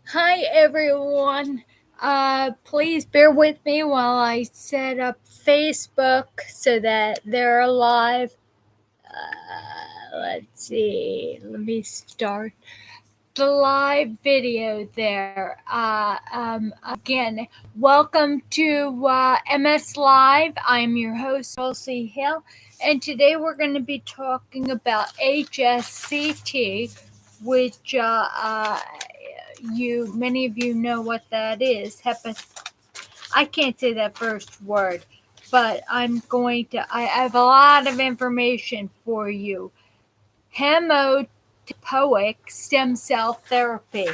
Hi everyone. Please bear with me while I set up Facebook so that they're live. Let's see. Let me start the live video there. Again, welcome to MS Live. I'm your host, Dulci Hill, and today we're going to be talking about HSCT, which many of you know what that is. I can't say that first word, but I have a lot of information for you. Hematopoietic stem cell therapy.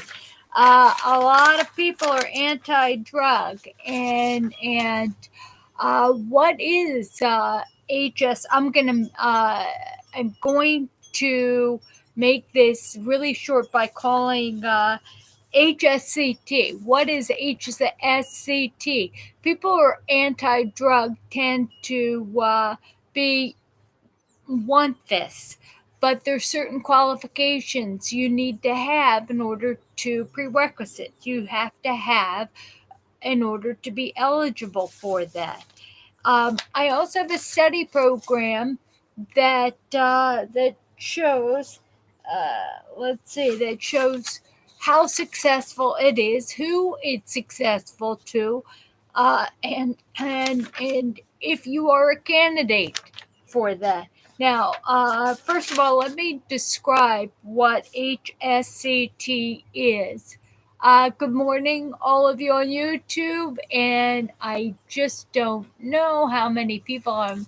A lot of people are anti-drug, and what is HS? I'm going to make this really short by calling HSCT. What is HSCT? People who are anti-drug tend to want this, but there's certain qualifications you need to have in order to prerequisites you have to have in order to be eligible for that. I also have a study program that shows, that shows how successful it is, who it's successful to, and if you are a candidate for that. Now, first of all, let me describe what HSCT is. Good morning, all of you on YouTube, and I just don't know how many people I'm.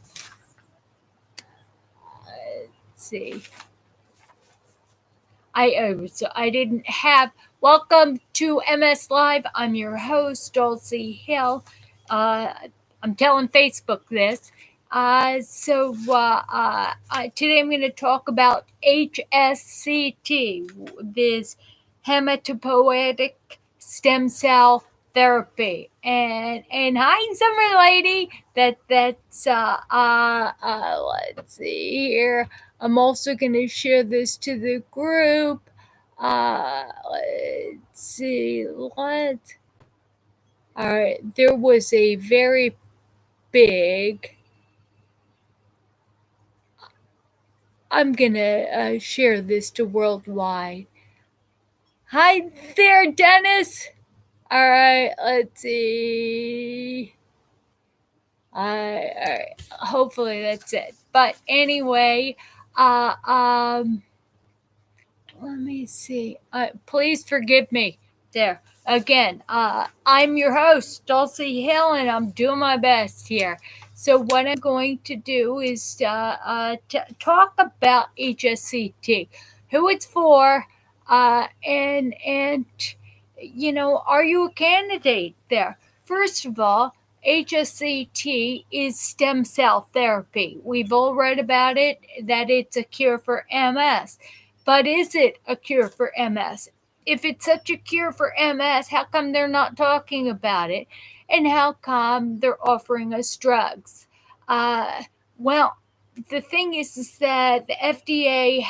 Let's see. I didn't have. Welcome to MS Live. I'm your host, Dulci Hill. I'm telling Facebook this. Today I'm going to talk about HSCT, this hematopoietic stem cell therapy. And hi, summer lady. That's let's see here. I'm also going to share this to the group. Let's see. What? All right. There was a very big. I'm going to share this to worldwide. Hi there, Dennis. All right. Let's see. All right. Hopefully that's it. But anyway, let me see. Please forgive me there. Again, I'm your host, Dulci Hill, and I'm doing my best here. So what I'm going to do is talk about HSCT, who it's for, and are you a candidate there? First of all, HSCT is stem cell therapy. We've all read about it, that it's a cure for MS. But is it a cure for MS? If it's such a cure for MS, how come they're not talking about it? And how come they're offering us drugs? Well, the thing is that the FDA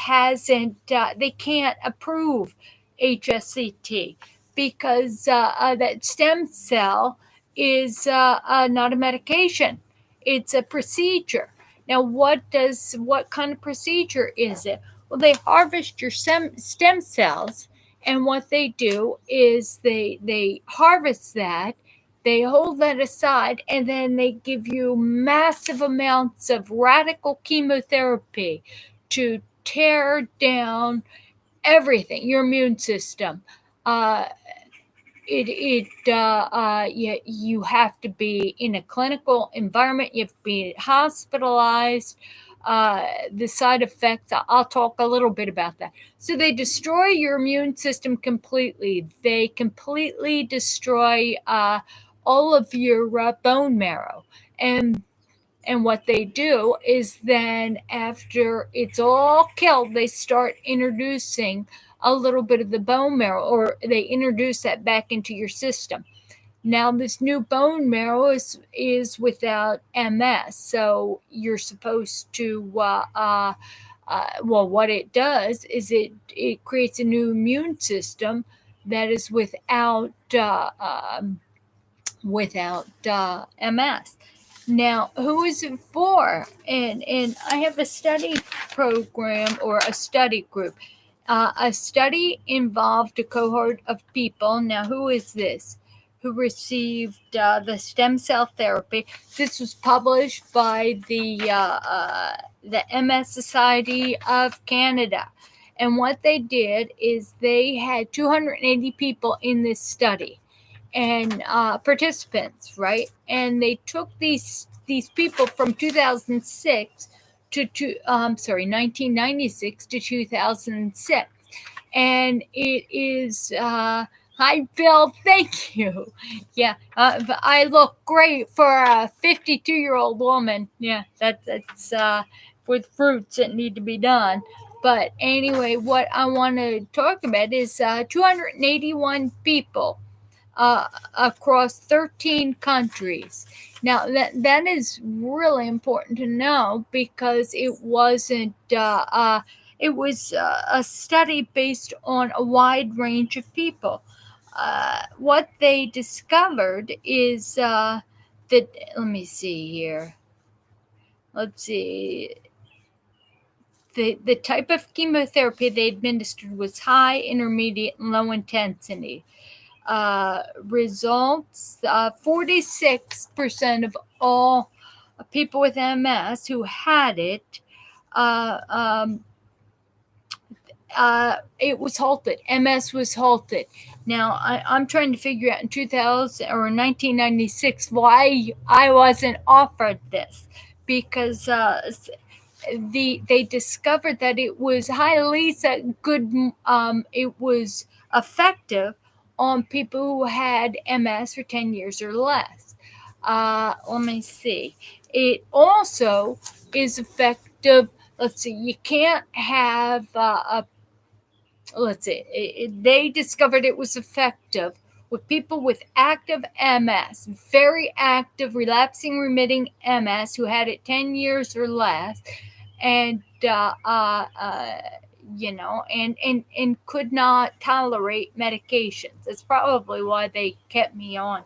they can't approve HSCT because that stem cell is not a medication. It's a procedure. Now, what kind of procedure is it? Well, they harvest your stem cells, and what they do is they harvest that, they hold that aside, and then they give you massive amounts of radical chemotherapy to tear down everything, your immune system. You have to be in a clinical environment. You have to be hospitalized. The side effects, I'll talk a little bit about that. So they destroy your immune system completely. They completely destroy all of your bone marrow. And what they do is then after it's all killed, they start introducing a little bit of the bone marrow, or they introduce that back into your system. Now, this new bone marrow is without MS, so you're supposed to, what it does is it creates a new immune system that is without MS. Now, who is it for? And I have a study program or a study group. A study involved a cohort of people. Now, who is this? Who received the stem cell therapy? This was published by the MS Society of Canada. And what they did is they had 280 people in this study and participants, right? And they took these people from 2006 to 1996 to 2006, and it is. Hi, Bill. Thank you. Yeah, I look great for a 52-year-old woman. Yeah, that's with fruits that need to be done. But anyway, what I want to talk about is 281 people across 13 countries. Now, that is really important to know because it wasn't, it was a study based on a wide range of people. What they discovered is that, let me see here. Let's see. The type of chemotherapy they administered was high, intermediate, and low intensity. Results 46% of all people with MS who had it, it was halted. MS was halted. Now, I'm trying to figure out in 2000 or 1996 why I wasn't offered this, because they discovered that it was highly good. It was effective on people who had MS for 10 years or less. Let me see. It also is effective. Let's see. You can't have let's see. They discovered it was effective with people with active MS, very active, relapsing, remitting MS who had it 10 years or less, and and could not tolerate medications. That's probably why they kept me on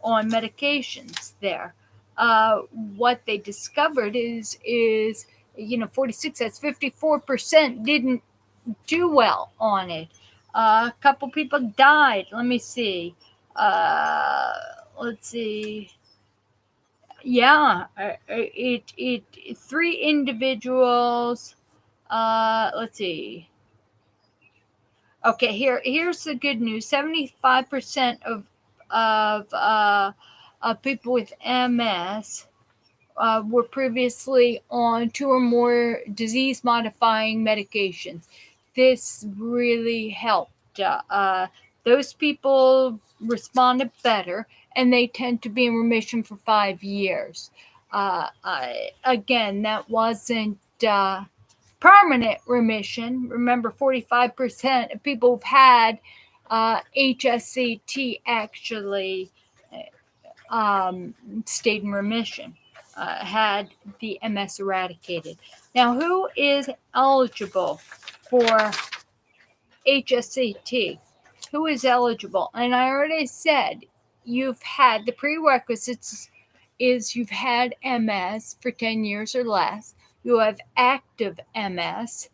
medications there. What they discovered is 46. That's 54% didn't do well on it. A couple people died. Let me see. Let's see. Yeah, it 3 individuals. Let's see. Okay, here's the good news. 75% of people with MS were previously on 2 or more disease-modifying medications. This really helped. Those people responded better, and they tend to be in remission for 5 years. Again, that wasn't permanent remission. Remember, 45% of people who've had HSCT actually stayed in remission, had the MS eradicated. Now, who is eligible for HSCT? Who is eligible? And I already said you've had the prerequisites is you've had MS for 10 years or less. You have active MS,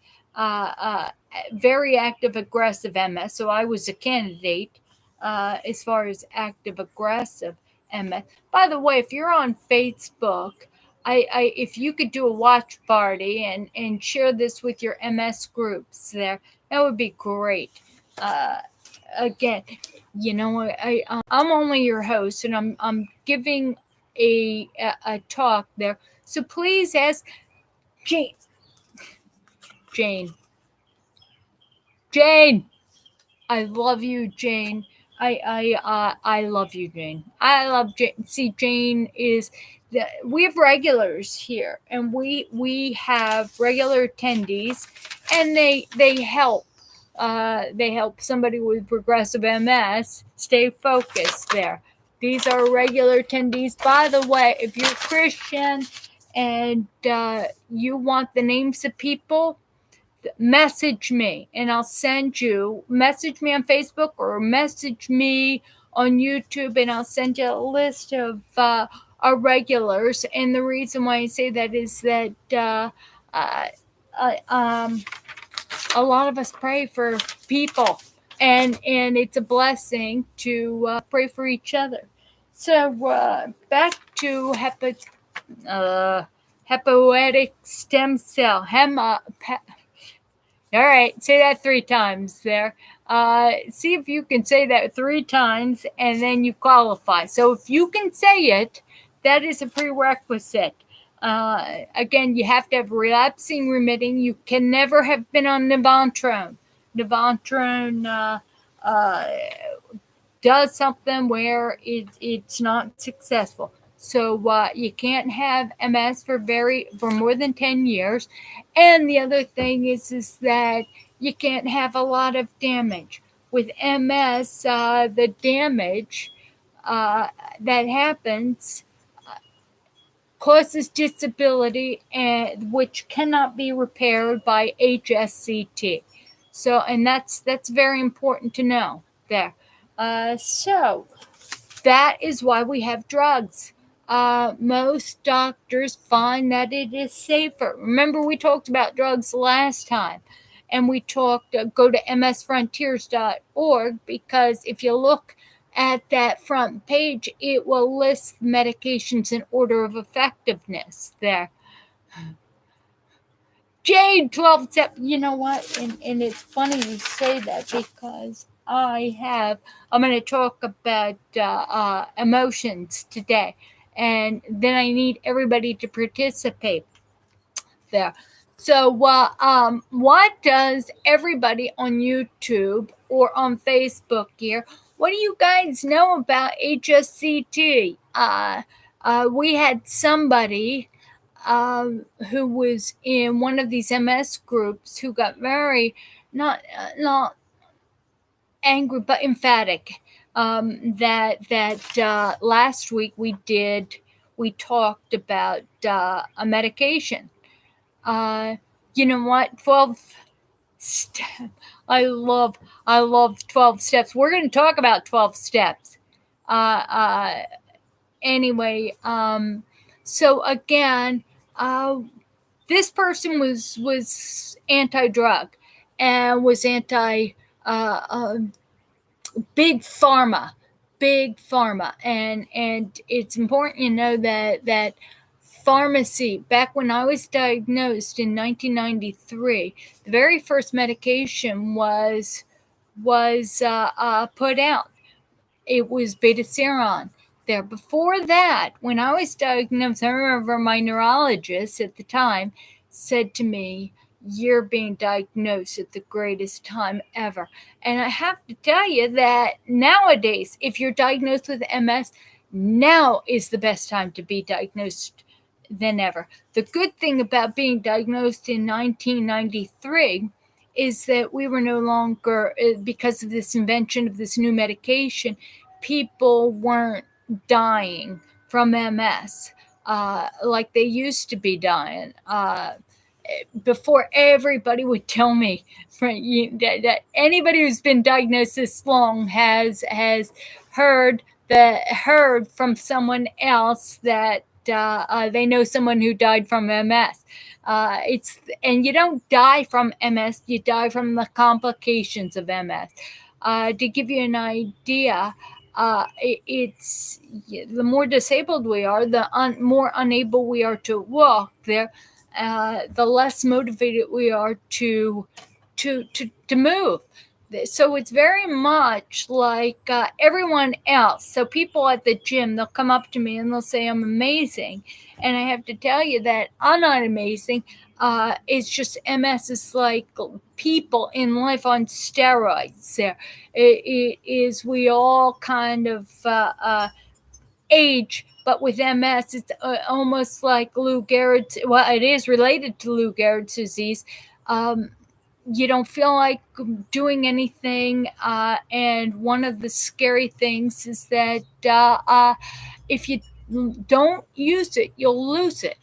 very active aggressive MS. So I was a candidate as far as active aggressive MS. By the way, if you're on Facebook, if you could do a watch party and share this with your MS groups there, that would be great. Again, I'm only your host, and I'm giving a talk there. So please ask Jane. I love you, Jane. I love you, Jane. I love Jane. See, Jane is we have regulars here, and we have regular attendees, and they help. They help somebody with progressive MS stay focused there. These are regular attendees. By the way, if you're Christian and you want the names of people message me and I'll send you, message me on Facebook or message me on YouTube and I'll send you a list of our regulars. And the reason why I say that is that a lot of us pray for people, and it's a blessing to pray for each other. So back to hepatic stem cell. All right, say that 3 times there. See if you can say that 3 times and then you qualify. So if you can say it, that is a prerequisite. Again, you have to have relapsing remitting. You can never have been on Nivantrone. Nivantrone does something where it's not successful. So you can't have MS for more than 10 years. And the other thing is that you can't have a lot of damage. With MS, the damage that happens causes disability, which cannot be repaired by HSCT. So, and that's very important to know there. So that is why we have drugs. Most doctors find that it is safer. Remember, we talked about drugs last time, and we talked, go to msfrontiers.org, because if you look at that front page, it will list medications in order of effectiveness there. Jade, 12 step. You know what? And it's funny you say that, because I'm going to talk about emotions today. And then I need everybody to participate there. So what does everybody on YouTube or on Facebook here, what do you guys know about HSCT? We had somebody who was in one of these MS groups who got very, not angry, but emphatic. That last week we talked about a medication. You know what? 12 steps. I love 12 steps. We're going to talk about 12 steps. Anyway, so again, this person was anti-drug and was anti big pharma, and it's important you know that pharmacy, back when I was diagnosed in 1993, the very first medication was put out. It was beta-seron. There, before that, when I was diagnosed, I remember my neurologist at the time said to me, "You're being diagnosed at the greatest time ever." And I have to tell you that nowadays, if you're diagnosed with MS, now is the best time to be diagnosed than ever. The good thing about being diagnosed in 1993 is that we were no longer, because of this invention of this new medication, people weren't dying from MS like they used to be dying. Before, everybody would tell me that anybody who's been diagnosed this long has heard from someone else that they know someone who died from MS. And you don't die from MS, you die from the complications of MS. To give you an idea, it's the more disabled we are, the more unable we are to walk. The less motivated we are to move. So it's very much like everyone else. So people at the gym, they'll come up to me and they'll say I'm amazing, and I have to tell you that I'm not amazing. It's just MS is like people in life on steroids. There, it is. We all kind of age, but with MS, it's almost like Lou Gehrig's. Well, it is related to Lou Gehrig's disease. You don't feel like doing anything, and one of the scary things is that if you don't use it, you'll lose it,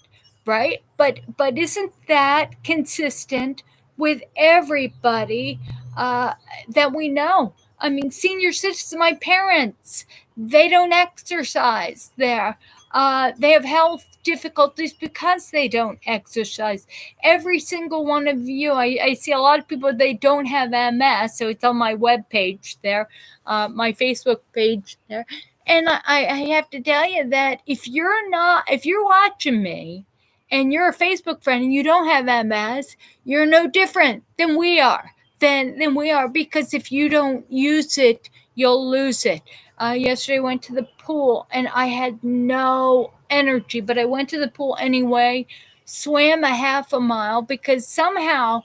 right? But isn't that consistent with everybody that we know. I mean, senior citizens, my parents, they don't exercise there. They have health difficulties because they don't exercise. Every single one of you, I see a lot of people, they don't have MS, so it's on my webpage there, my Facebook page there. And I have to tell you that if you're watching me and you're a Facebook friend and you don't have MS, you're no different than we are. Than we are, because if you don't use it, you'll lose it. Yesterday I went to the pool and I had no energy, but I went to the pool anyway, swam a half a mile, because somehow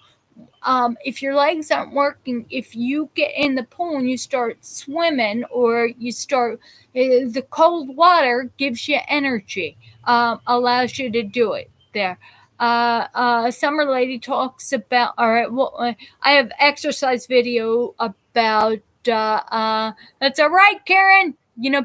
if your legs aren't working, if you get in the pool and you start swimming, or you start, the cold water gives you energy, allows you to do it there. Summer Lady talks about, all right, well, I have exercise video about, that's all right, Karen,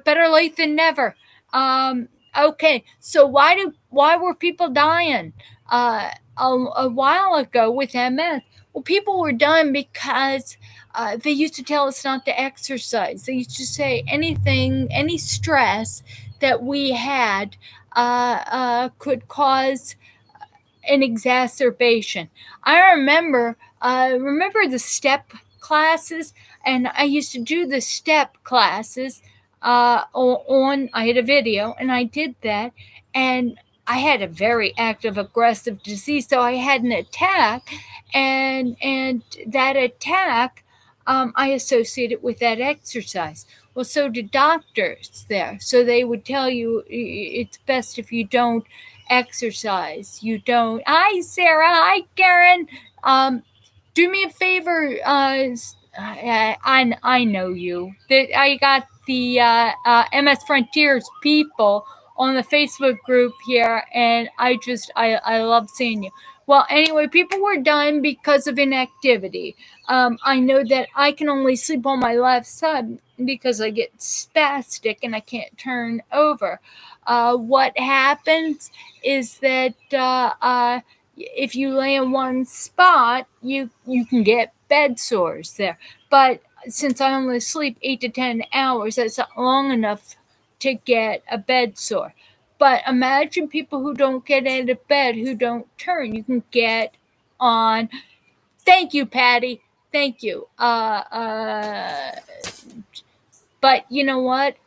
better late than never. Okay, so why were people dying a while ago with MS? Well, people were dying because they used to tell us not to exercise. They used to say any stress that we had could cause an exacerbation. I remember the step classes, and I used to do the step classes I had a video, and I did that, and I had a very active, aggressive disease, so I had an attack, and that attack, I associated with that exercise. Well, so did doctors there. So they would tell you it's best if you don't exercise. You don't. Hi, Sarah. Hi, Karen. Do me a favor. I know you. I got the MS Frontiers people on the Facebook group here, and I love seeing you. Well, anyway, people were dying because of inactivity. I know that I can only sleep on my left side because I get spastic and I can't turn over. What happens is that if you lay in one spot, you can get bed sores there. But since I only sleep 8 to 10 hours, that's not long enough to get a bed sore. But imagine people who don't get out of bed, who don't turn. You can get on. Thank you, Patty. Thank you. But you know what?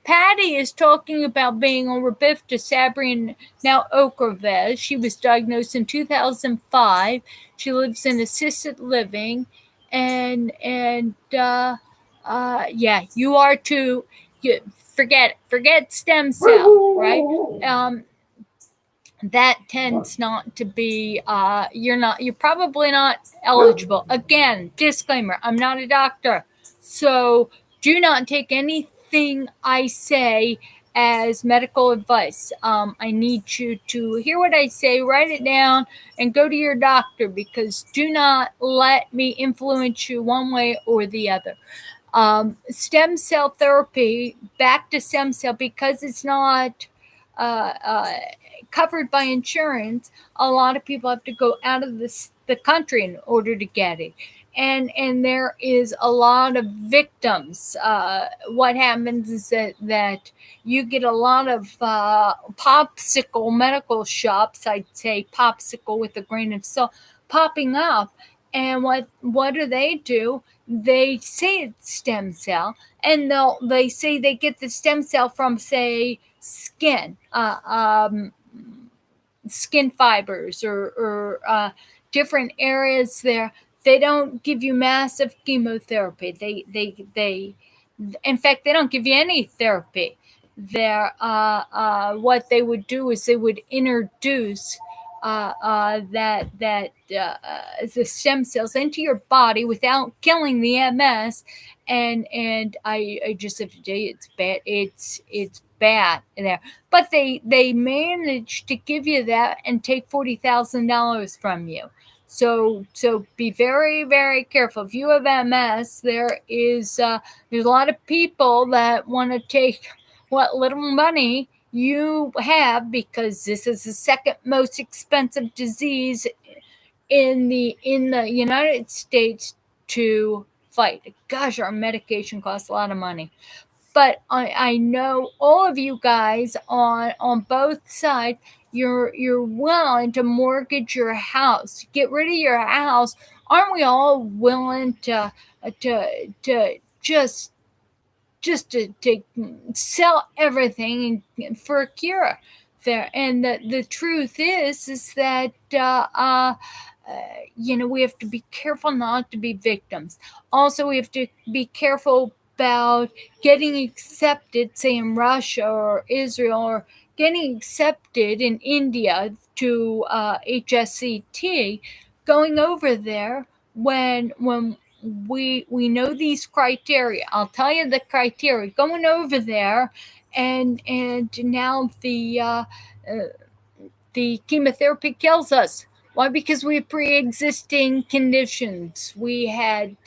Patty is talking about being on Robitussin, now Ocrevus. She was diagnosed in 2005. She lives in assisted living, and yeah, you are too. Forget stem cell, right? That tends not to be. You're probably not eligible. Again, disclaimer: I'm not a doctor, so do not take anything I say as medical advice. I need you to hear what I say, write it down, and go to your doctor, because do not let me influence you one way or the other. Stem cell therapy, back to stem cell, because it's not covered by insurance. A lot of people have to go out of the country in order to get it. And there is a lot of victims. What happens is that you get a lot of popsicle medical shops, I'd say popsicle with a grain of salt, popping up. And what do? They say it's stem cell, and they say they get the stem cell from, say, skin, skin fibers, or different areas there. They don't give you massive chemotherapy. They in fact, they don't give you any therapy. There, what they would do is they would introduce the stem cells into your body without killing the MS, and I just have to tell you, it's bad. It's bad there, but they manage to give you that and take $40,000 from you. So be very, very careful. If you have MS, there's a lot of people that want to take what little money you have, because this is the second most expensive disease in the United States to fight. Gosh, our medication costs a lot of money. But I know all of you guys on both sides, you're willing to mortgage your house, get rid of your house. Aren't we all willing to just to sell everything for a cure there? And the truth is that we have to be careful not to be victims. Also, we have to be careful about getting accepted, say in Russia or Israel, or getting accepted in India to HSCT, going over there when we know these criteria. I'll tell you the criteria. Going over there, and now the chemotherapy kills us. Why? Because we have pre-existing conditions. We had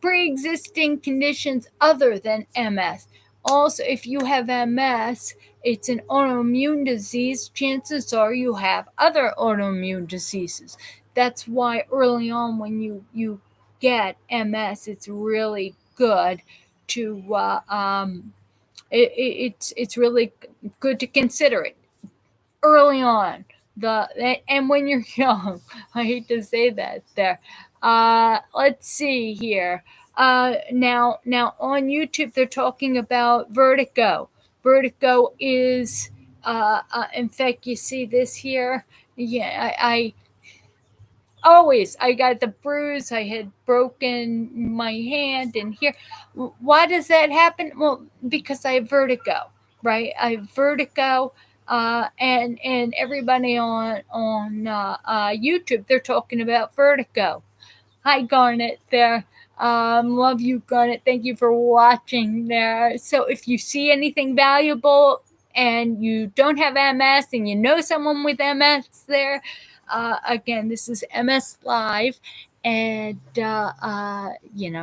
pre-existing conditions other than MS. Also, if you have MS, it's an autoimmune disease. Chances are you have other autoimmune diseases. That's why early on, when you get MS, it's really good to it's really good to consider it early on. And when you're young, I hate to say that there. Let's see here. Now on YouTube they're talking about vertigo. Vertigo is in fact, you see this here. Yeah, I always, I got the bruise. I had broken my hand and here. Why does that happen? Well, because I have vertigo, right? I have vertigo. And everybody on YouTube, they're talking about vertigo. Hi, Garnet there. Love you, Garnet. Thank you for watching there. So if you see anything valuable and you don't have MS and you know someone with MS there, again, this is MS Live. And,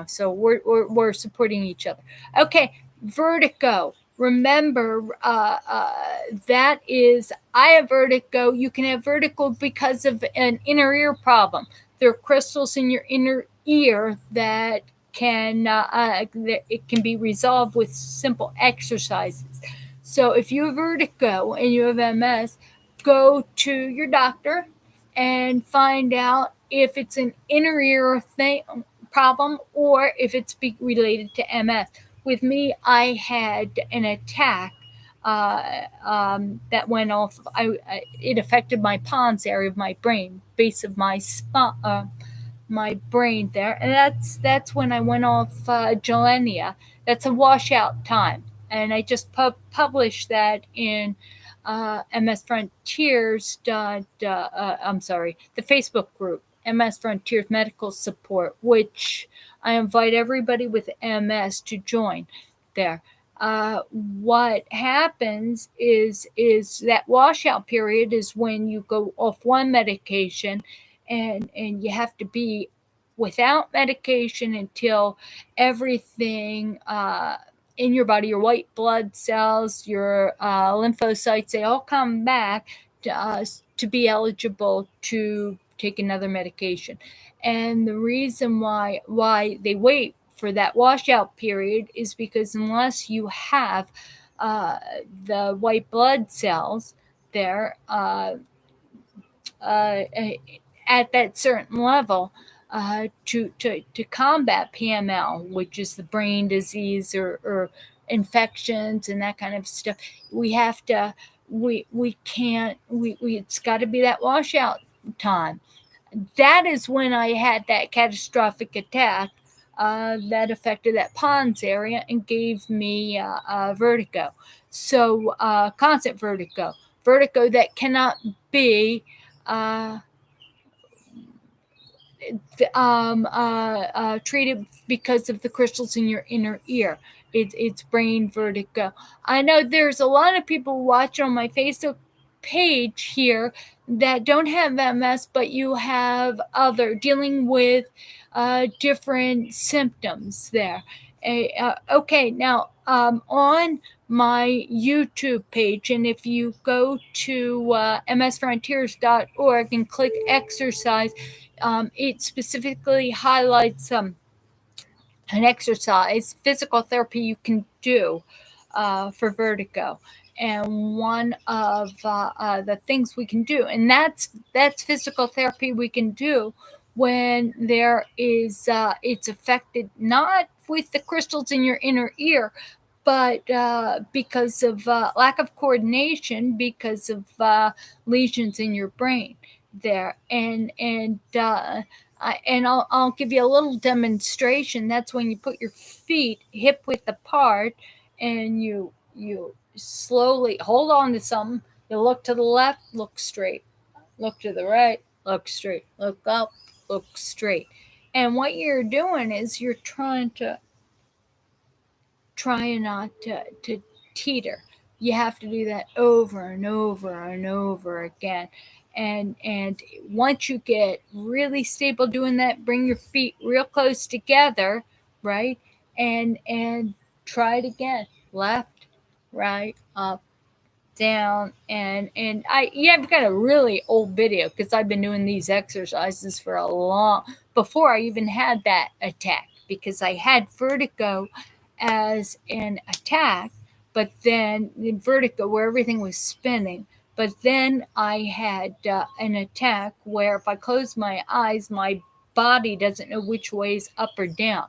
so we're supporting each other. Okay, vertigo. Remember, that is, I have vertigo. You can have vertigo because of an inner ear problem. There are crystals in your inner ear that it can be resolved with simple exercises. So if you have vertigo and you have MS, go to your doctor and find out if it's an inner ear problem or if it's related to MS. With me, I had an attack that went off. It affected my pons area of my brain, base of my my brain there, and that's when I went off Gilenia. That's a washout time, and I just published that in MS Frontiers. I'm sorry, the Facebook group MS Frontiers Medical Support, which I invite everybody with MS to join there. What happens is that washout period is when you go off one medication and you have to be without medication until everything in your body, your white blood cells, your lymphocytes, they all come back to be eligible to take another medication. And the reason why they wait for that washout period is because unless you have the white blood cells there at that certain level to combat PML, which is the brain disease or infections and that kind of stuff, we have to it's got to be that washout time. That is when I had that catastrophic attack that affected that pons area and gave me vertigo. So constant vertigo that cannot be treated because of the crystals in your inner ear. It's brain vertigo. I know there's a lot of people watching on my Facebook page here that don't have MS, but you have other dealing with different symptoms there. Okay, now on my YouTube page, and if you go to msfrontiers.org and click exercise, it specifically highlights an exercise, physical therapy you can do for vertigo. And one of the things we can do, and that's physical therapy we can do when there is it's affected not with the crystals in your inner ear, but because of lack of coordination, because of lesions in your brain there. And I'll give you a little demonstration. That's when you put your feet hip width apart, and you slowly hold on to something. You look to the left, look straight. Look to the right, look straight. Look up, look straight. And what you're doing is you're trying not to teeter. You have to do that over and over and over again. And once you get really stable doing that, bring your feet real close together, right? And try it again. Left, right, up, down, and I've got a really old video because I've been doing these exercises for a long before I even had that attack, because I had vertigo as an attack, but then in vertigo where everything was spinning. But then I had an attack where if I close my eyes, my body doesn't know which way is up or down.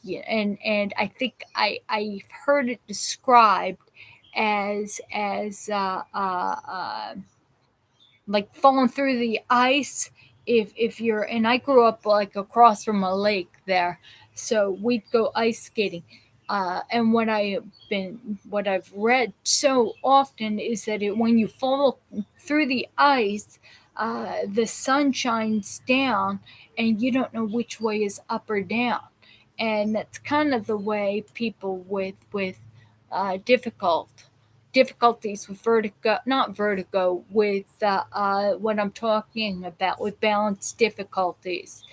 Yeah, and I think I've heard it described as like falling through the ice. If you're, and I grew up like across from a lake there, so we'd go ice skating. And what I've read so often is that when you fall through the ice, the sun shines down, and you don't know which way is up or down. And that's kind of the way people with difficulties with vertigo, not vertigo, with what I'm talking about, with balance difficulties.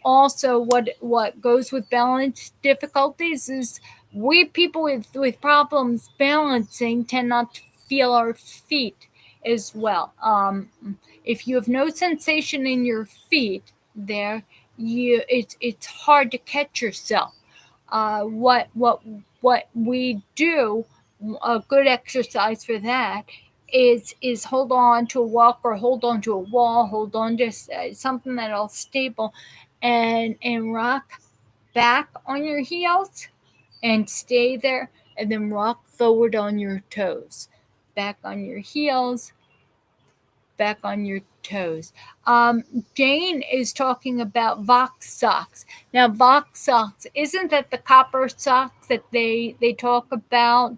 Also, what goes with balance difficulties is we people with problems balancing tend not to feel our feet as well. If you have no sensation in your feet there, it's hard to catch yourself. What we do, a good exercise for that is hold on to a walk or hold on to a wall, hold on to something that'll stable, and rock back on your heels and stay there, and then rock forward on your toes, back on your heels, back on your toes. Jane is talking about Vox socks. Now, Vox socks, isn't that the copper socks that they talk about?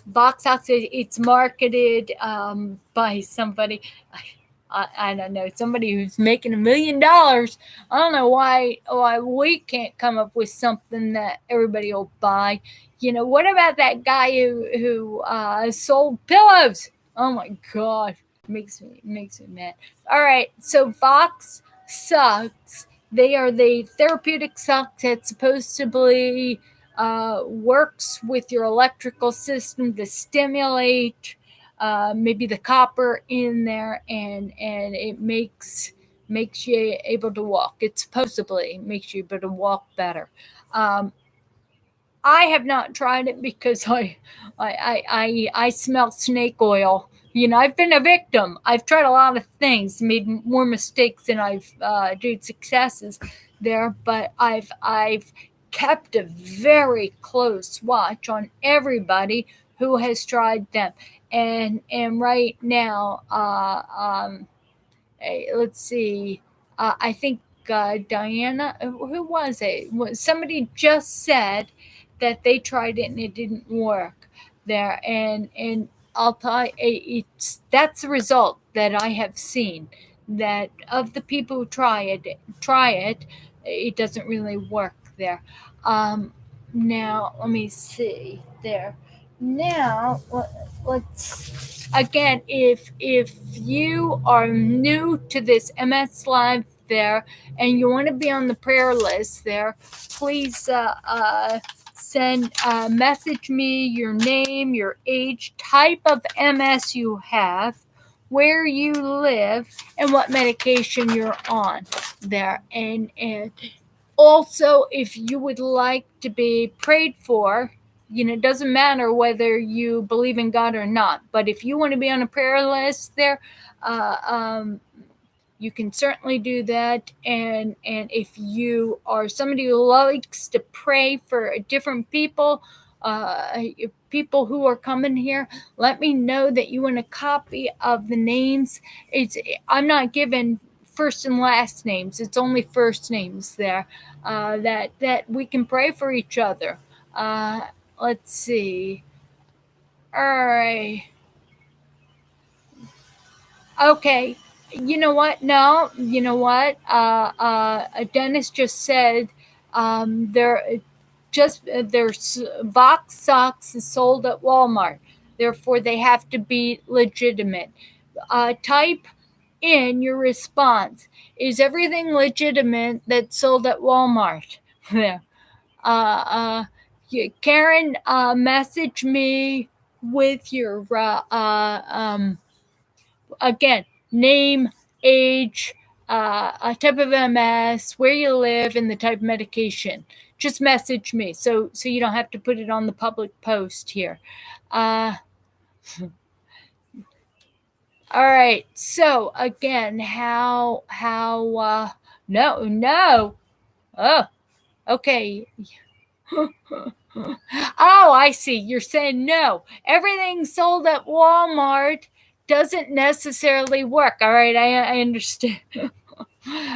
Vox socks, it's marketed by somebody. I don't know, somebody who's making $1 million. I don't know why we can't come up with something that everybody will buy. What about that guy who sold pillows? Oh my God, makes me mad. All right, so Vox socks. They are the therapeutic sock that supposedly works with your electrical system to stimulate maybe the copper in there, and it makes you able to walk. It supposedly makes you able to walk better. I have not tried it because I smell snake oil. I've been a victim. I've tried a lot of things, made more mistakes than I've did successes there, but I've kept a very close watch on everybody who has tried them. And right now, let's see, I think Diana, who was it? Somebody just said that they tried it and it didn't work there. And I'll tell you, that's the result that I have seen, that of the people who try it, it doesn't really work there. Now, let me see there. Now, let's again, if you are new to this MS Live there, and you want to be on the prayer list there, please message me your name, your age, type of MS you have, where you live, and what medication you're on there. And also, if you would like to be prayed for, it doesn't matter whether you believe in God or not, but if you want to be on a prayer list there, you can certainly do that. And if you are somebody who likes to pray for different people, people who are coming here, let me know that you want a copy of the names. I'm not given first and last names. It's only first names there, that we can pray for each other. Let's see. All right. Okay. You know what? No. You know what? Dennis just said there's Vox socks is sold at Walmart. Therefore, they have to be legitimate. Type in your response. Is everything legitimate that's sold at Walmart? There. Karen, message me with your again, name, age, a type of MS, where you live, and the type of medication. Just message me so you don't have to put it on the public post here. All right. So again, how no. Oh, okay. Oh, I see. You're saying no. Everything sold at Walmart doesn't necessarily work. All right, I understand. All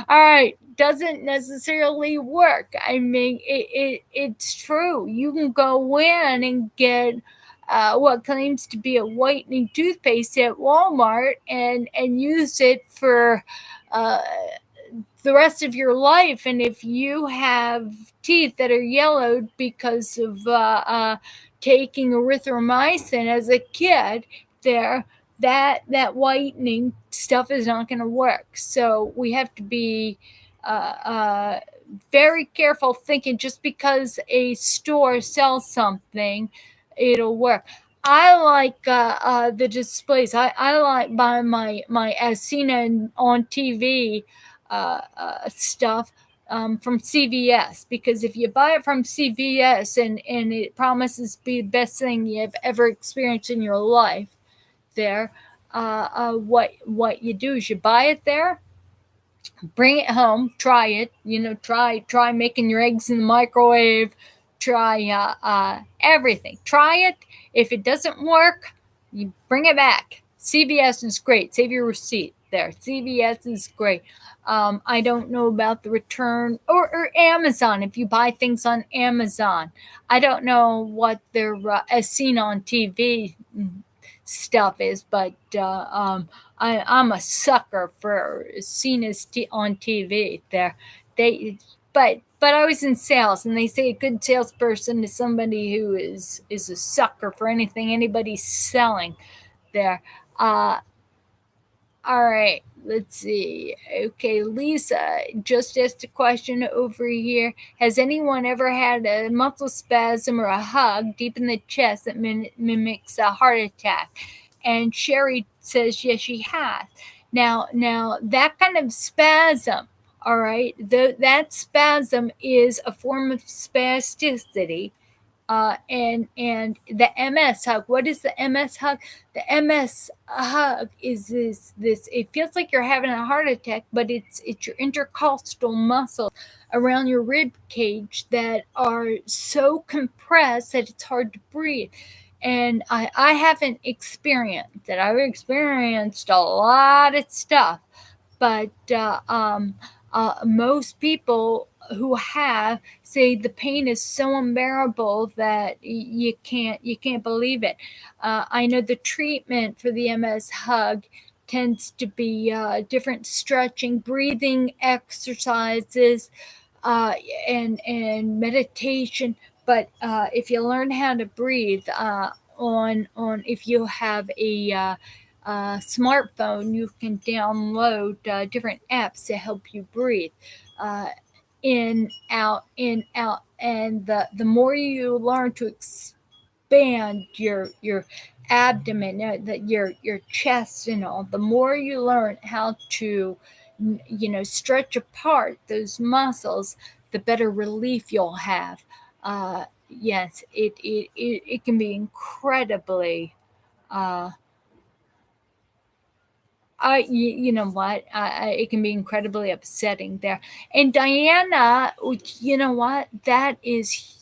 right, doesn't necessarily work. I mean, it's true. You can go in and get what claims to be a whitening toothpaste at Walmart and use it for the rest of your life. And if you have teeth that are yellowed because of taking erythromycin as a kid, that whitening stuff is not going to work. So we have to be very careful thinking just because a store sells something, it'll work. I like the displays. I like buying my as seen on TV stuff from CVS, because if you buy it from CVS and it promises to be the best thing you've ever experienced in your life, there, what you do is you buy it there, bring it home, try it. Try making your eggs in the microwave. Try everything. Try it. If it doesn't work, you bring it back. CVS is great. Save your receipt there. CVS is great. I don't know about the return or Amazon. If you buy things on Amazon, I don't know what their as seen on TV stuff is, but I'm a sucker for seen as on TV. But I was in sales, and they say a good salesperson is somebody who is a sucker for anything anybody's selling there. All right, let's see. Okay, Lisa just asked a question over here. Has anyone ever had a muscle spasm or a hug deep in the chest that mimics a heart attack? And Sherry says, yes, she has. Now that kind of spasm, all right, that spasm is a form of spasticity. And the MS hug. What is the MS hug? The MS hug is this. It feels like you're having a heart attack, but it's your intercostal muscles around your rib cage that are so compressed that it's hard to breathe. And I haven't experienced it. I've experienced a lot of stuff, but most people who have say the pain is so unbearable that you can't believe it. I know the treatment for the MS hug tends to be different stretching, breathing exercises, and meditation. But if you learn how to breathe on if you have a smartphone, you can download different apps to help you breathe. In, out, in, out. And the more you learn to expand your abdomen, your chest and all, the more you learn how to, stretch apart those muscles, the better relief you'll have. Yes, it can be incredibly you know what? It can be incredibly upsetting there. And Diana, you know what? That is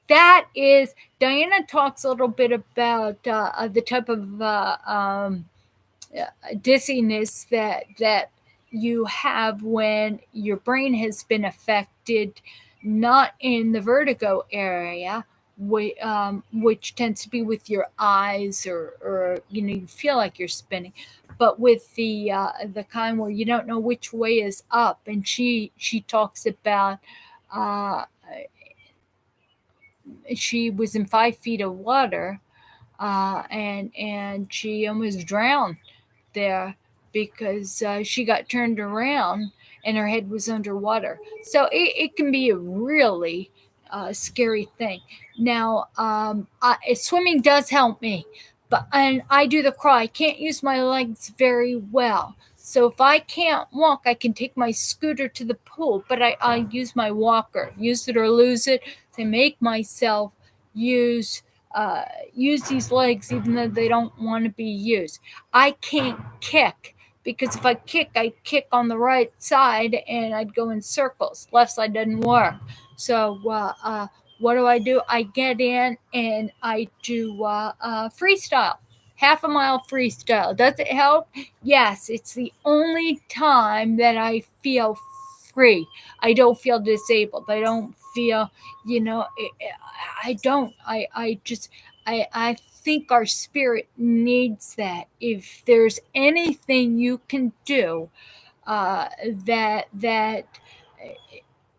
Diana talks a little bit about the type of dizziness that you have when your brain has been affected, not in the vertigo area, which tends to be with your eyes, or you feel like you're spinning, but with the kind where you don't know which way is up. And she talks about uh, she was in 5 feet of water, and she almost drowned there because she got turned around and her head was underwater. So it can be a really scary thing. Now, swimming does help me, and I do the crawl. I can't use my legs very well. So if I can't walk, I can take my scooter to the pool, but I use my walker. Use it or lose it, to make myself use use these legs even though they don't want to be used. I can't kick, because if I kick on the right side and I'd go in circles. Left side doesn't work. So what do? I get in and I do freestyle. Half a mile freestyle. Does it help? Yes, it's the only time that I feel free. I don't feel disabled. I don't feel, I don't. I just, I think our spirit needs that. If there's anything you can do, that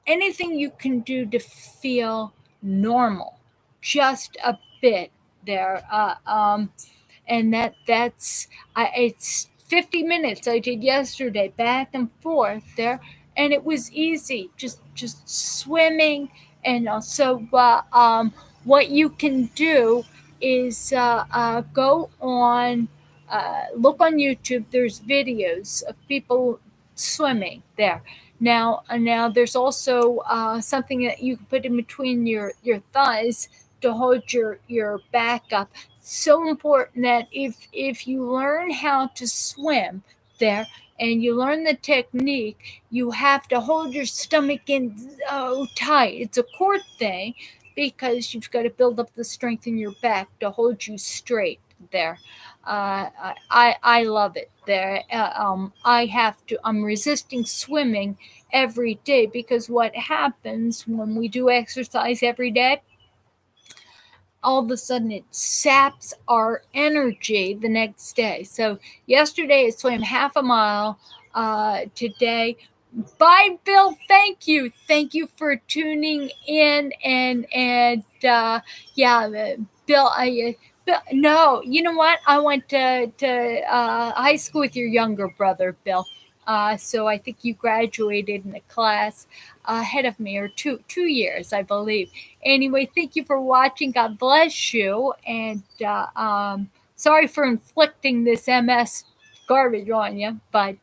anything you can do to feel normal, just a bit there. And it's 50 minutes I did yesterday, back and forth there, and it was easy, just swimming. And also what you can do is go on look on YouTube. There's videos of people swimming there. Now there's also something that you can put in between your thighs to hold your back up. So important that if you learn how to swim there and you learn the technique, you have to hold your stomach in so tight. It's a core thing, because you've got to build up the strength in your back to hold you straight there. I love it there. I'm resisting swimming every day, because what happens when we do exercise every day, all of a sudden it saps our energy the next day. So yesterday I swam half a mile. Today, bye, Bill. Thank you for tuning in. And yeah, Bill, no, you know what? I went to high school with your younger brother, Bill. So I think you graduated in a class ahead of me, or two years, I believe. Anyway, thank you for watching. God bless you. And sorry for inflicting this MS garbage on you, but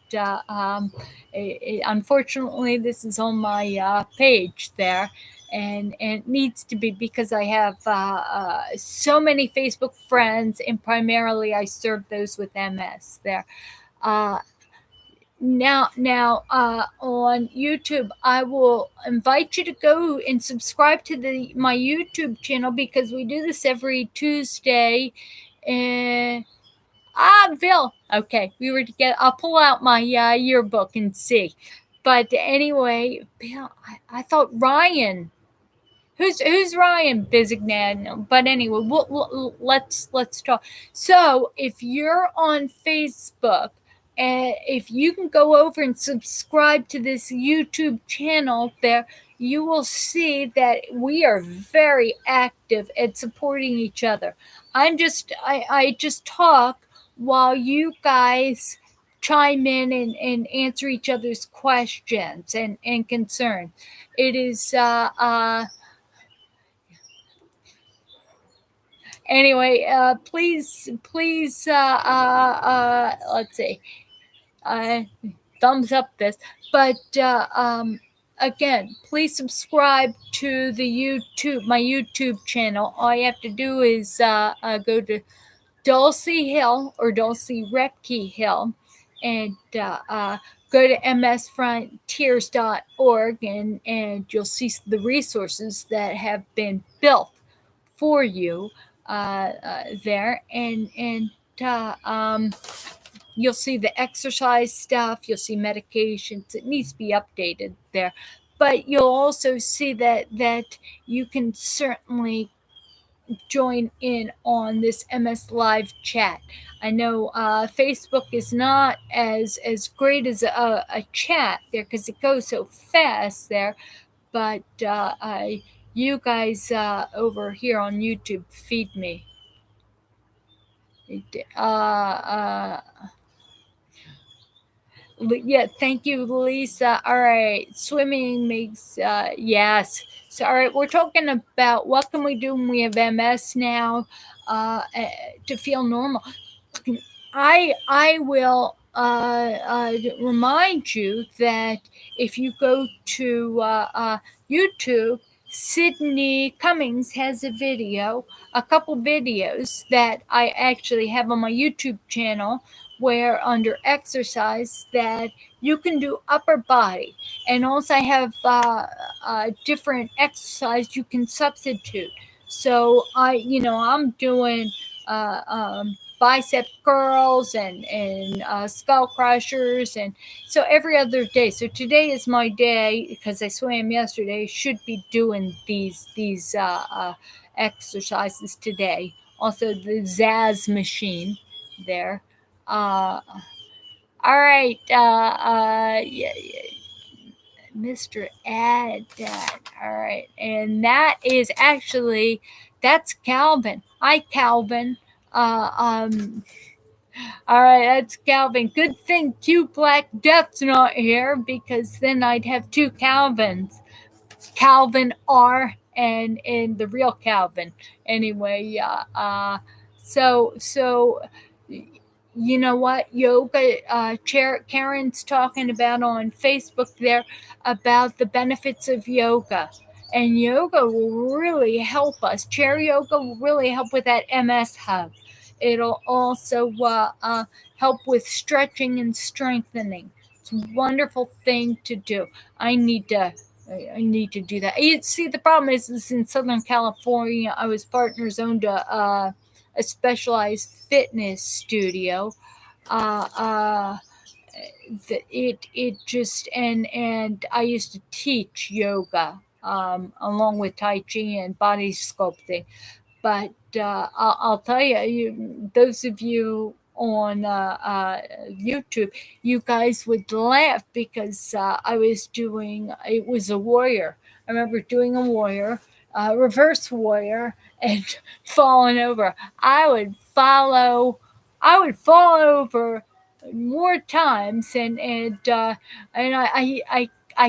unfortunately, this is on my page there. And it needs to be, because I have so many Facebook friends, and primarily I serve those with MS there. Now on YouTube, I will invite you to go and subscribe to my YouTube channel, because we do this every Tuesday. And Bill, okay, we were together. I'll pull out my yearbook and see. But anyway, Bill, I thought Ryan. Who's Ryan Bisignan? But anyway, let's talk. So if you're on Facebook, and if you can go over and subscribe to this YouTube channel there, you will see that we are very active at supporting each other. I just talk while you guys chime in and answer each other's questions and concerns. It is anyway. Please. Let's see. Thumbs up this, but again, please subscribe to my YouTube channel. All you have to do is go to Dulci Hill or Dulci Repke Hill, and go to msfrontiers.org, and you'll see the resources that have been built for you there, and you'll see the exercise stuff, you'll see medications. It needs to be updated there, but you'll also see that you can certainly join in on this MS Live chat. I know Facebook is not as great as a chat there because it goes so fast there, but you guys over here on YouTube feed me. Yeah, thank you, Lisa. All right, swimming makes yes. So, all right, we're talking about what can we do when we have MS now to feel normal. I will remind you that if you go to YouTube, Sydney Cummings has a couple videos that I actually have on my YouTube channel, where under exercise that you can do upper body, and also I have different exercise you can substitute. So I'm doing bicep curls and skull crushers, and so every other day. So today is my day because I swam yesterday. Should be doing these exercises today. Also the Zaz machine there. All right, yeah, Mr. Addad. All right, and that's Calvin. Hi, Calvin. All right, that's Calvin. Good thing Q Black Death's not here, because then I'd have two Calvins, Calvin R and the real Calvin. Anyway, so you know what, yoga Karen's talking about on Facebook there about the benefits of yoga, and yoga will really help us. Chair yoga will really help with that MS hub. It'll also help with stretching and strengthening. It's a wonderful thing to do. I need to do that. You see, the problem is in Southern California, I was partners owned a specialized fitness studio. It just, and I used to teach yoga along with Tai Chi and body sculpting. But I'll tell you, those of you on YouTube, you guys would laugh because it was a warrior. I remember doing a warrior, reverse warrior, and falling over. I would fall over more times, and I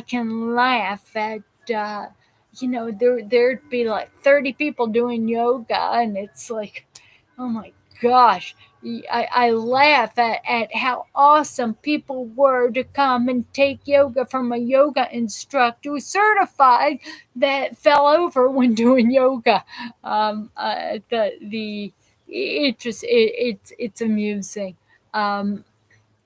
can laugh at there'd be like 30 people doing yoga, and it's like, oh my gosh. I laugh at how awesome people were to come and take yoga from a yoga instructor who's certified, that fell over when doing yoga. It's amusing.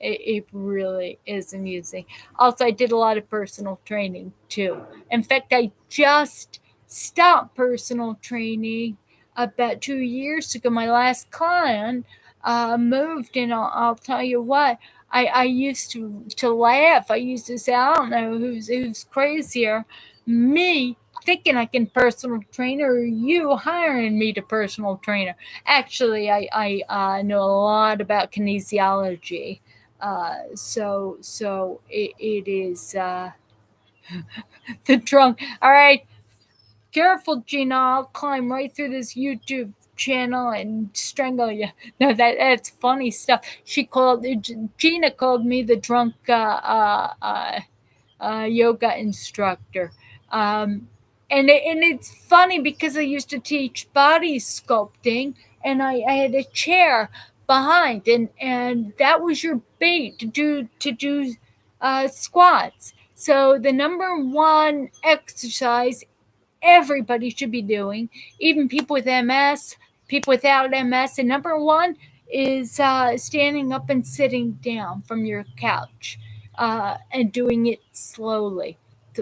It really is amusing. Also, I did a lot of personal training too. In fact, I just stopped personal training about 2 years ago. My last client moved, and I'll tell you what. I used to laugh. I used to say, I don't know who's crazier, me thinking I can personal trainer, or you hiring me to personal trainer. Actually, I know a lot about kinesiology. So it is the trunk. All right, careful, Gina. I'll climb right through this YouTube channel and strangle you. No, that's funny stuff. Gina called me the drunk yoga instructor. And it's funny because I used to teach body sculpting, and I had a chair behind, and that was your bait to do squats. So the number one exercise everybody should be doing, even people with MS, people without MS, and number one is standing up and sitting down from your couch, and doing it slowly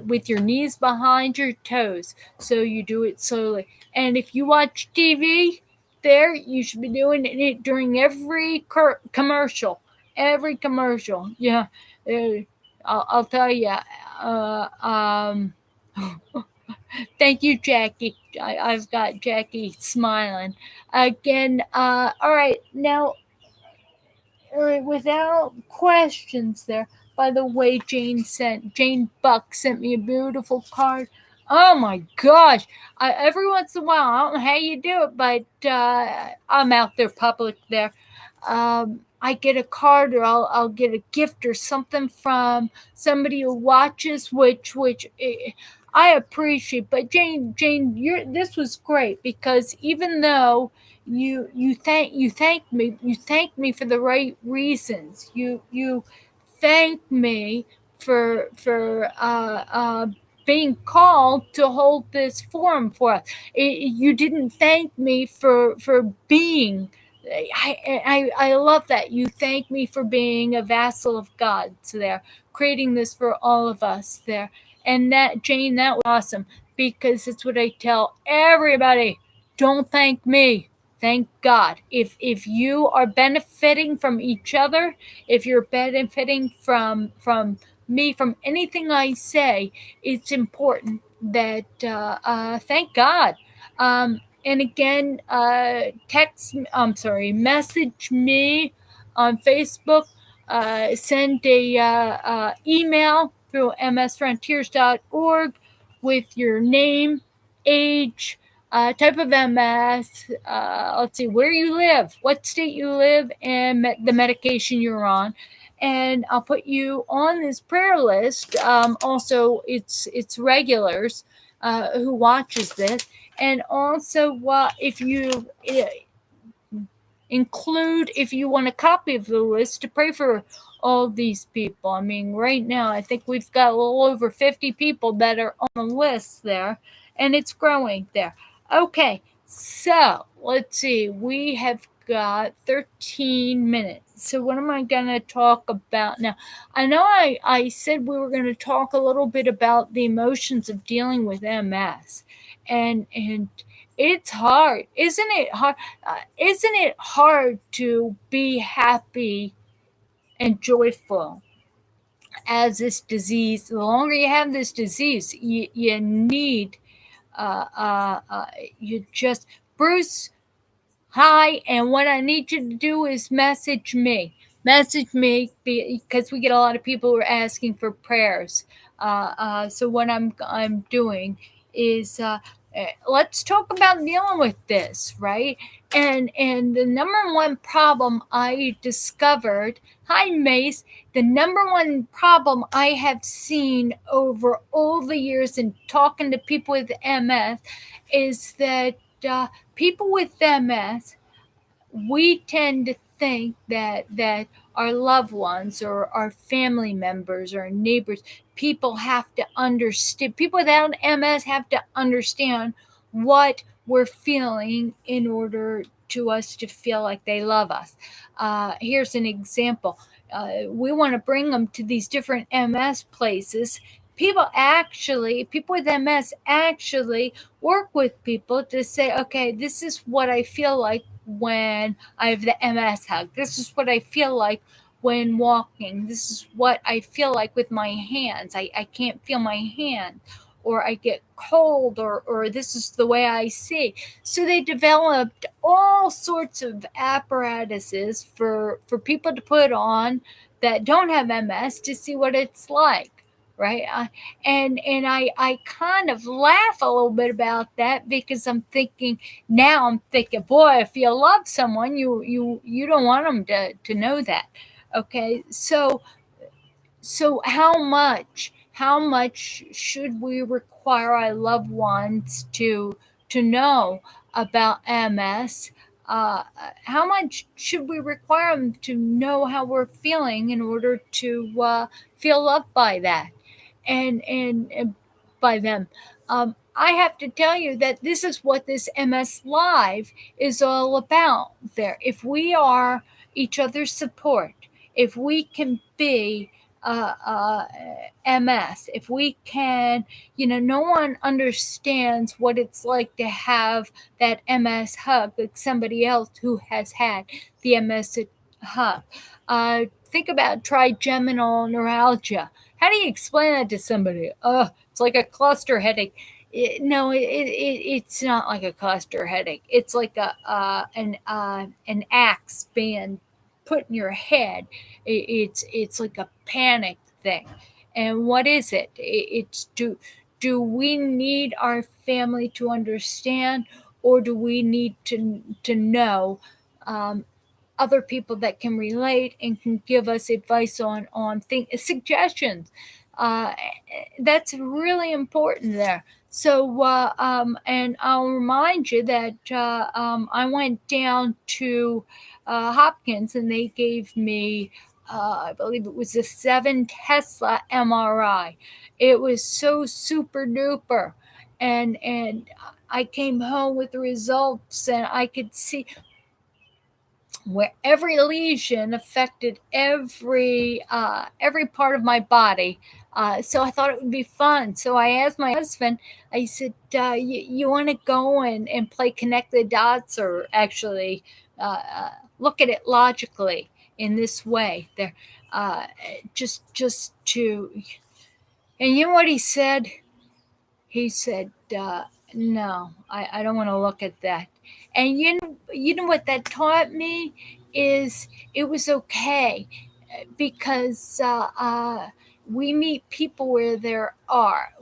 with your knees behind your toes. So you do it slowly. And if you watch TV, there you should be doing it during every commercial. Every commercial. Yeah. I'll tell you. Thank you, Jackie. I've got Jackie smiling again. All right, now, without questions, there. By the way, Jane Buck sent me a beautiful card. Oh my gosh! Every once in a while, I don't know how you do it, but I'm out there public there. I get a card, or I'll get a gift or something from somebody who watches, which I appreciate. But Jane, this was great, because even though you thank me for the right reasons. You thank me for being called to hold this forum for us. You didn't thank me for being. I love that. You thank me for being a vassal of God. So there, creating this for all of us there. And that, Jane, that was awesome, because it's what I tell everybody. Don't thank me. Thank God. If you are benefiting from each other, if you're benefiting from me, from anything I say, it's important that thank God. And again, message me on Facebook, send a email through msfrontiers.org with your name, age, type of MS, let's see, where you live, what state you live, and the medication you're on. And I'll put you on this prayer list. Also, it's regulars who watches this. And also, if you include, if you want a copy of the list to pray for all these people. I mean, right now, I think we've got a little over 50 people that are on the list there, and it's growing there. Okay, so let's see. We have got 13 minutes. So what am I going to talk about now? I know I said we were going to talk a little bit about the emotions of dealing with MS. And it's hard. Isn't it hard? Isn't it hard to be happy and joyful as this disease? The longer you have this disease, you need, you just, Bruce, hi, and what I need you to do is message me. Message me, because we get a lot of people who are asking for prayers. So what I'm doing is, let's talk about dealing with this, right? And the number one problem I discovered, hi Mace, the number one problem I have seen over all the years in talking to people with MS is that people with MS, we tend to think that our loved ones or our family members or neighbors, people have to understand, people without MS have to understand what we're feeling in order to us to feel like they love us. Here's an example. We want to bring them to these different MS places. People with MS actually work with people to say, okay, this is what I feel like when I have the MS hug. This is what I feel like when walking. This is what I feel like with my hands. I can't feel my hand, or I get cold, or this is the way I see. So they developed all sorts of apparatuses for people to put on that don't have MS to see what it's like. right? I kind of laugh a little bit about that because I'm thinking boy, if you love someone, you don't want them to know that. Okay, so how much should we require our loved ones to know about MS? How much should we require them to know how we're feeling in order to feel loved by that and by them? I have to tell you that this is what this MS Live is all about. There, if we are each other's support, if we can be uh, uh, MS, if we can, no one understands what it's like to have that MS hug, like somebody else who has had the MS hug. Think about trigeminal neuralgia. How do you explain that to somebody? It's like a cluster headache. No, it's not like a cluster headache. It's like an axe being put in your head. It's like a panic thing. And what is it? It's do we need our family to understand, or do we need to know um, other people that can relate and can give us advice on suggestions? Uh, that's really important there. So, and I'll remind you that I went down to Hopkins and they gave me, I believe it was a 7 Tesla MRI. It was so super duper, and I came home with the results, and I could see where every lesion affected every part of my body. So I thought it would be fun. So I asked my husband. I said, "You want to go and play connect the dots, or actually look at it logically in this way?" There, uh, just to, and you know what he said? He said, "No, I don't want to look at that." And you know what that taught me is it was okay, because we meet people where they are.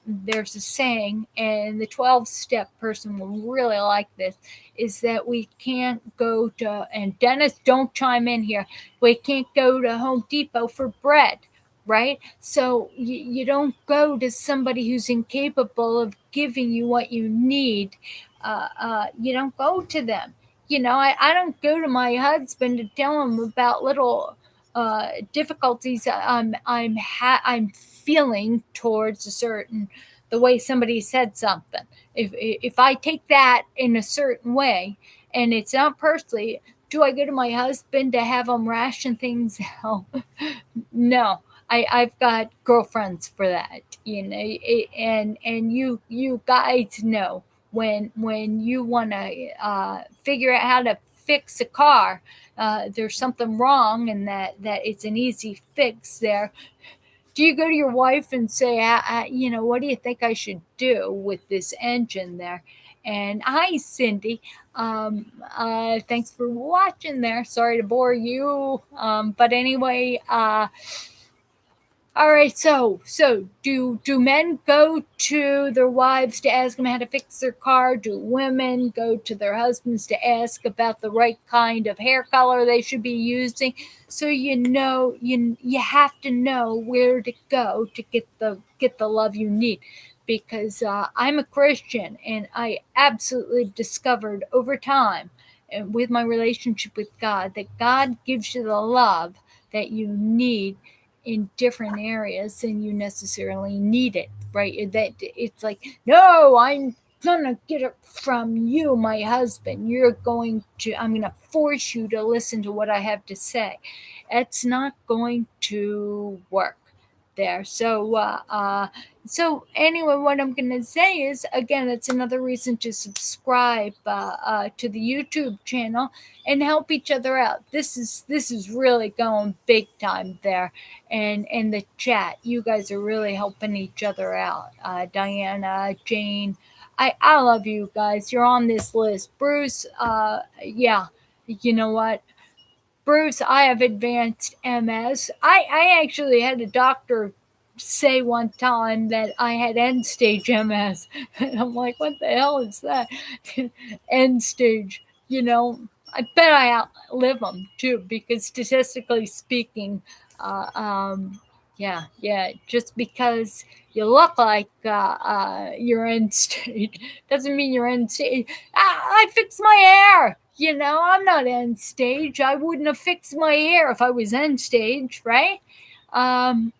There's a saying, and the 12-step person will really like this, is that we can't go to, and Dennis, don't chime in here, we can't go to Home Depot for bread, right? So you don't go to somebody who's incapable of giving you what you need. You don't go to them. I don't go to my husband to tell him about little difficulties I'm feeling towards the way somebody said something. If I take that in a certain way, and it's not personally, do I go to my husband to have him ration things out? No, I've got girlfriends for that, and you guys know when you want to figure out how to fix a car, there's something wrong, and that it's an easy fix there. Do you go to your wife and say, what do you think I should do with this engine there? And hi, Cindy. Thanks for watching there. Sorry to bore you. But anyway, all right, so do men go to their wives to ask them how to fix their car? Do women go to their husbands to ask about the right kind of hair color they should be using? So you have to know where to go to get the love you need. Because I'm a Christian, and I absolutely discovered over time, and with my relationship with God, that God gives you the love that you need in different areas than you necessarily need it, right? That it's like, no, I'm gonna get it from you, my husband. I'm gonna force you to listen to what I have to say. It's not going to work there. So anyway, what I'm going to say is, again, it's another reason to subscribe to the YouTube channel and help each other out. This is really going big time there, and the chat. You guys are really helping each other out. Diana, Jane, I love you guys. You're on this list. Bruce, yeah, you know what? Bruce, I have advanced MS. I actually had a doctor say one time that I had end stage MS. And I'm like, what the hell is that? End stage, you know. I bet I outlive them too, because statistically speaking, yeah, just because you look like you're end stage doesn't mean you're end stage. I fixed my hair. I'm not end stage. I wouldn't have fixed my hair if I was end stage, right?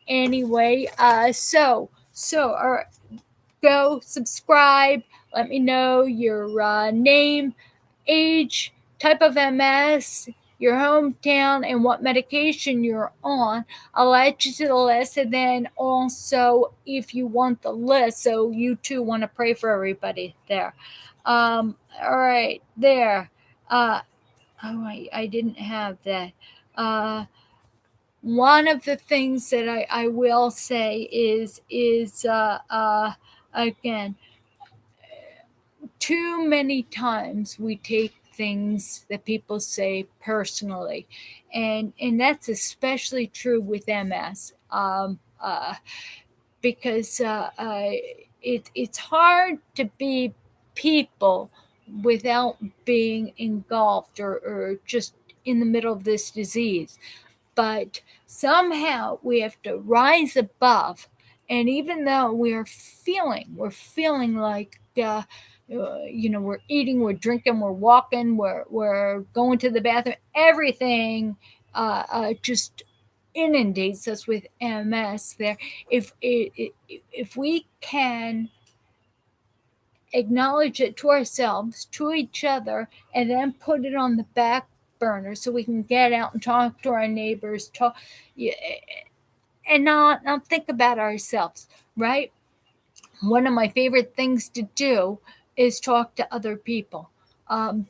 Anyway, go subscribe. Let me know your name, age, type of MS, your hometown, and what medication you're on. I'll add you to the list, and then also if you want the list, so you too want to pray for everybody there. All right, there. I didn't have that. One of the things that I will say is again, too many times we take things that people say personally, and that's especially true with MS, because it's hard to be people without being engulfed or just in the middle of this disease. But somehow we have to rise above. And even though we're feeling like, we're eating, we're drinking, we're walking, we're going to the bathroom, everything just inundates us with MS there. If we can acknowledge it to ourselves, to each other, and then put it on the back burner so we can get out and talk to our neighbors, and not think about ourselves, right? One of my favorite things to do is talk to other people.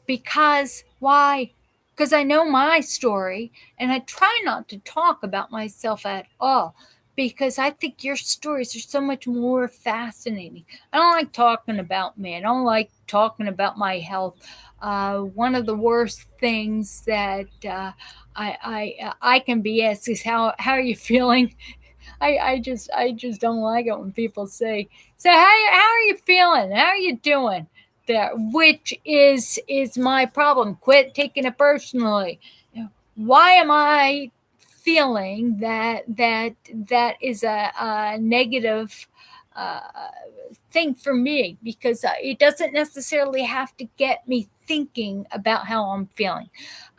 Because why? Because I know my story, and I try not to talk about myself at all, because I think your stories are so much more fascinating. I don't like talking about me. I don't like talking about my health. One of the worst things that I can be asked is, how are you feeling? I just don't like it when people say, so how are you feeling? How are you doing? There, which is my problem. Quit taking it personally. Why am I feeling that is a negative uh, thing for me? Because it doesn't necessarily have to get me thinking about how I'm feeling.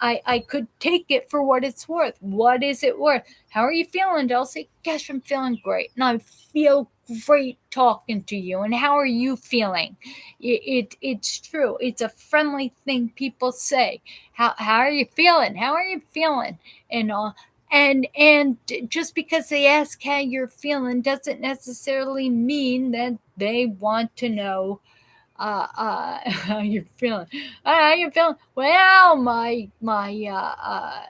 I could take it for what it's worth. What is it worth? How are you feeling, Dulci? Gosh, I'm feeling great. And I feel great talking to you. And how are you feeling? It's true. It's a friendly thing people say. How are you feeling? How are you feeling? And and just because they ask how you're feeling doesn't necessarily mean that they want to know how you feeling? How you feeling? Well, my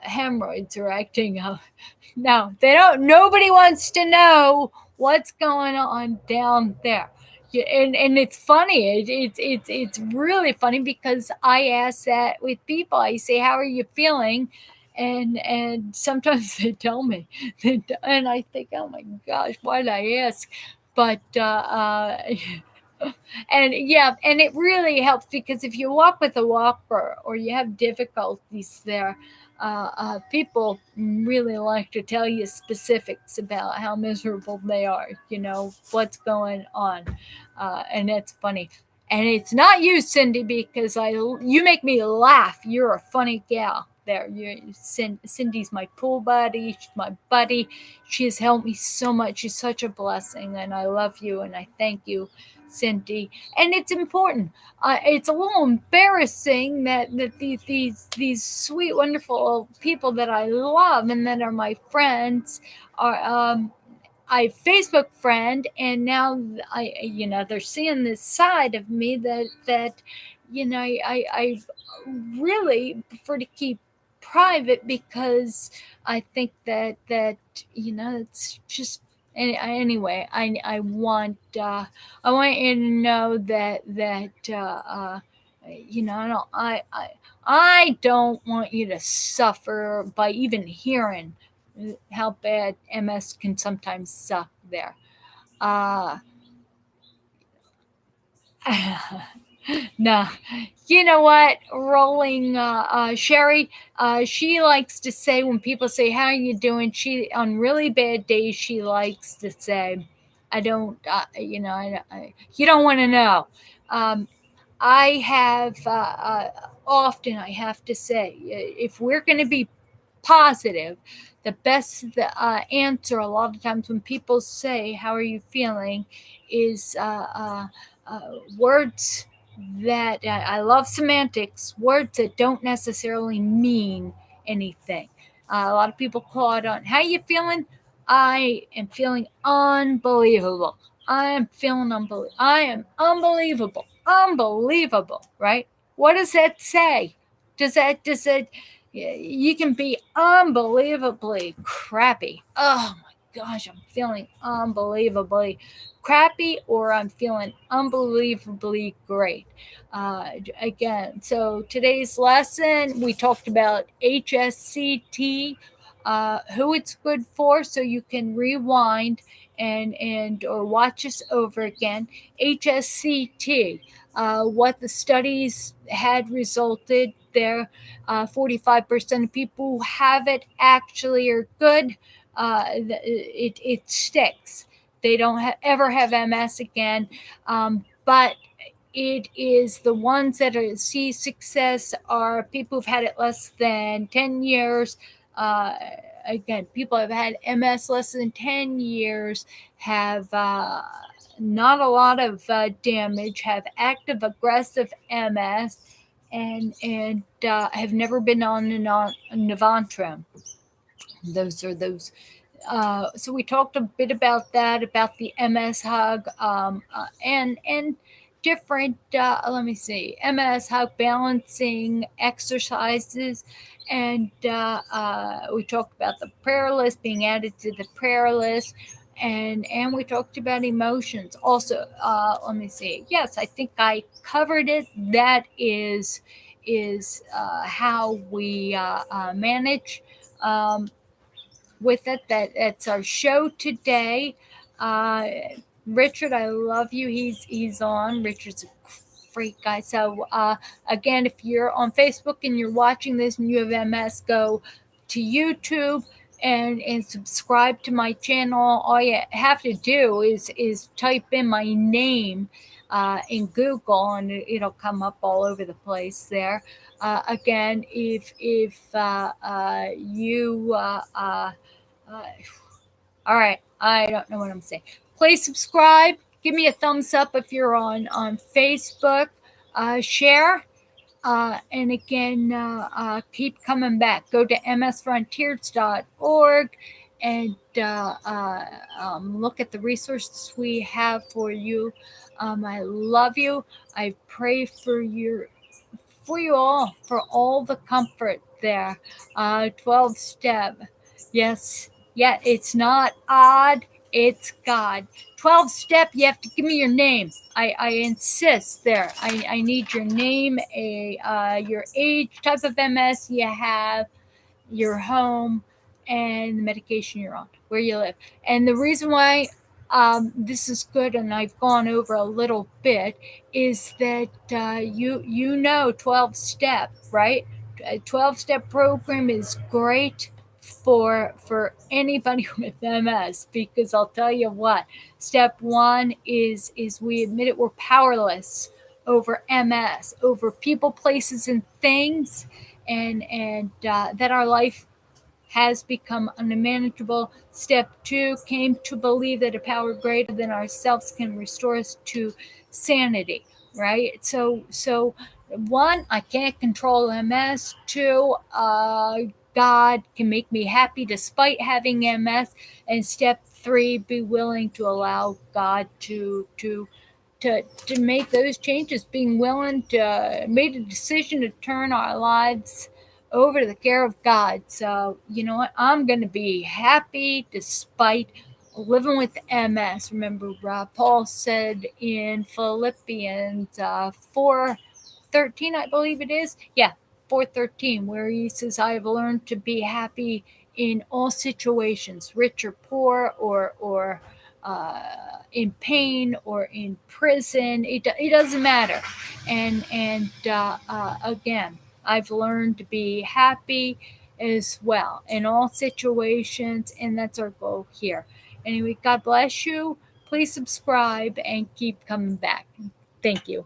hemorrhoids are acting up. No, they don't. Nobody wants to know what's going on down there. Yeah, and it's funny. It's really funny, because I ask that with people. I say, "How are you feeling?" And sometimes they tell me, and I think, "Oh my gosh, why did I ask?" But and yeah, and it really helps, because if you walk with a walker or you have difficulties there, people really like to tell you specifics about how miserable they are, what's going on. And that's funny. And it's not you, Cindy, because you make me laugh. You're a funny gal. There, Cindy's my pool buddy. She's my buddy. She has helped me so much. She's such a blessing, and I love you, and I thank you, Cindy. And it's important. It's a little embarrassing that these sweet, wonderful people that I love and that are my friends are I Facebook friend, and now they're seeing this side of me that I really prefer to keep private, because I think that it's just anyway. I want you to know that I don't want you to suffer by even hearing how bad MS can sometimes suck there. Uh, no, you know what? Rolling Sherry, she likes to say when people say, "How are you doing?" She on really bad days she likes to say, "I don't," you don't want to know. Um, I have often I have to say, if we're going to be positive, the best answer a lot of times when people say, "How are you feeling?" is words that I love semantics, words that don't necessarily mean anything. A lot of people call it on, "How you feeling?" I am feeling unbelievable. I am feeling unbelievable. I am unbelievable. Unbelievable, right? What does that say? Does that you can be unbelievably crappy. Oh my gosh, I'm feeling unbelievably crappy, or I'm feeling unbelievably great. Again, so today's lesson, we talked about HSCT, who it's good for, so you can rewind and or watch us over again. HSCT, what the studies had resulted there. 45% of people who have it actually are good. It sticks. They don't ever have MS again. But it is the ones that see success are people who've had it less than 10 years. Uh, Again, people have had MS less than 10 years, have not a lot of damage, have active aggressive MS, and have never been on Navantrim. Those are those. So we talked a bit about that, about the MS hug, and different. Let me see, MS hug balancing exercises, and we talked about the prayer list being added to the prayer list. And we talked about emotions also. Let me see. Yes, I think I covered it. That is how we manage with it. That's our show today. Uh, Richard, I love you. He's on. Richard's a great guy. So again, if you're on Facebook and you're watching this and you have MS, go to YouTube and subscribe to my channel. All you have to do is type in my name in Google, and it'll come up all over the place there. Again, if you uh, all right, I don't know what I'm saying. Please subscribe. Give me a thumbs up if you're on Facebook. Share. And again, keep coming back. Go to msfrontiers.org and look at the resources we have for you. I love you. I pray for you all, for all the comfort there. 12 step. Yes. Yeah, it's not odd, it's God. 12 step, you have to give me your name. I insist there. I need your name, your age, type of MS you have, your home, and the medication you're on, where you live. And the reason why this is good, and I've gone over a little bit, is that you know 12 step, right? A 12 step program is great for anybody with MS, because I'll tell you what, step one is we admit it, we're powerless over MS, over people, places, and things, and that our life has become unmanageable. Step two came to believe that a power greater than ourselves can restore us to sanity, right? So one, I can't control MS. Two, God can make me happy despite having MS. And step three, be willing to allow God to make those changes, being willing to make a decision to turn our lives over to the care of God. So, you know what? I'm going to be happy despite living with MS. Remember, Paul said in Philippians 4 413, I believe it is. Yeah, 413, where he says, I have learned to be happy in all situations, rich or poor, or in pain or in prison. It doesn't matter. And again, I've learned to be happy as well in all situations, and that's our goal here. Anyway, God bless you. Please subscribe and keep coming back. Thank you.